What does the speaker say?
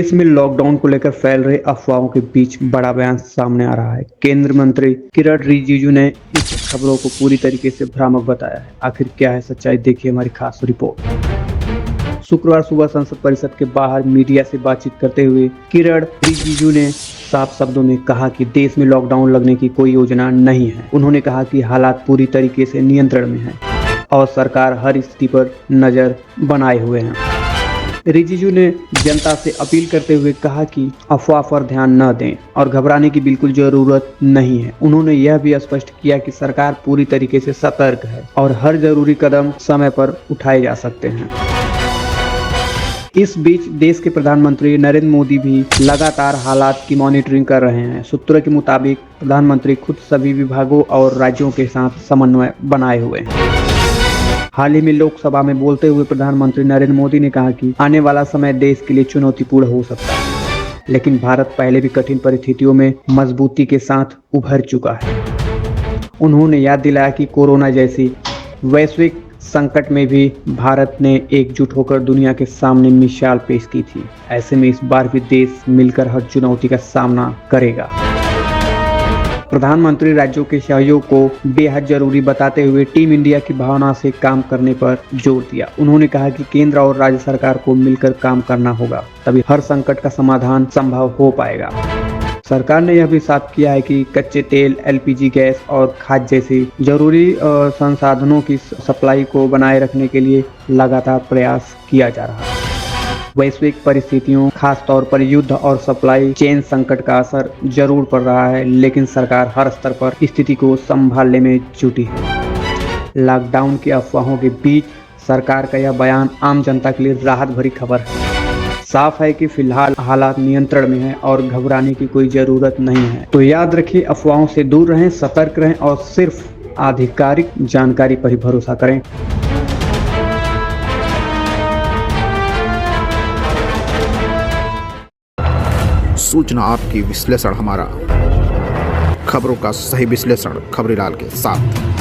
देश में लॉकडाउन को लेकर फैल रहे अफवाहों के बीच बड़ा बयान सामने आ रहा है। केंद्रीय मंत्री किरण रिजिजू ने इस खबरों को पूरी तरीके से भ्रामक बताया है। आखिर क्या है सच्चाई, देखिए हमारी खास रिपोर्ट। शुक्रवार सुबह संसद परिसर के बाहर मीडिया से बातचीत करते हुए किरण रिजिजू ने साफ शब्दों में कहा कि देश में लॉकडाउन लगने की कोई योजना नहीं है। उन्होंने कहा कि हालात पूरी तरीके से नियंत्रण में हैं और सरकार हर स्थिति पर नजर बनाए हुए है। रिजिजू ने जनता से अपील करते हुए कहा कि अफवाह पर ध्यान न दें और घबराने की बिल्कुल जरूरत नहीं है। उन्होंने यह भी स्पष्ट किया कि सरकार पूरी तरीके से सतर्क है और हर जरूरी कदम समय पर उठाए जा सकते हैं। इस बीच देश के प्रधानमंत्री नरेंद्र मोदी भी लगातार हालात की मॉनिटरिंग कर रहे हैं। सूत्रों के मुताबिक प्रधानमंत्री खुद सभी विभागों और राज्यों के साथ समन्वय बनाए हुए हैं। हाल ही में लोकसभा में बोलते हुए प्रधानमंत्री नरेंद्र मोदी ने कहा कि आने वाला समय देश के लिए चुनौतीपूर्ण हो सकता है, लेकिन भारत पहले भी कठिन परिस्थितियों में मजबूती के साथ उभर चुका है। उन्होंने याद दिलाया कि कोरोना जैसी वैश्विक संकट में भी भारत ने एकजुट होकर दुनिया के सामने मिसाल पेश की थी। ऐसे में इस बार भी देश मिलकर हर चुनौती का सामना करेगा। प्रधानमंत्री राज्यों के सहयोग को बेहद जरूरी बताते हुए टीम इंडिया की भावना से काम करने पर जोर दिया। उन्होंने कहा कि केंद्र और राज्य सरकार को मिलकर काम करना होगा, तभी हर संकट का समाधान संभव हो पाएगा। सरकार ने यह भी साफ किया है कि कच्चे तेल, एलपीजी गैस और खाद जैसे जरूरी संसाधनों की सप्लाई को बनाए रखने के लिए लगातार प्रयास किया जा रहा है। वैश्विक परिस्थितियों, खास तौर पर युद्ध और सप्लाई चेन संकट का असर जरूर पड़ रहा है, लेकिन सरकार हर स्तर पर स्थिति को संभालने में जुटी है। लॉकडाउन की अफवाहों के बीच सरकार का यह बयान आम जनता के लिए राहत भरी खबर है। साफ है कि फिलहाल हालात नियंत्रण में है और घबराने की कोई जरूरत नहीं है। तो याद रखिए, अफवाहों से दूर रहें, सतर्क रहें और सिर्फ आधिकारिक जानकारी पर ही भरोसा करें। सूचना आपकी, विश्लेषण हमारा, खबरों का सही विश्लेषण खबरीलाल के साथ।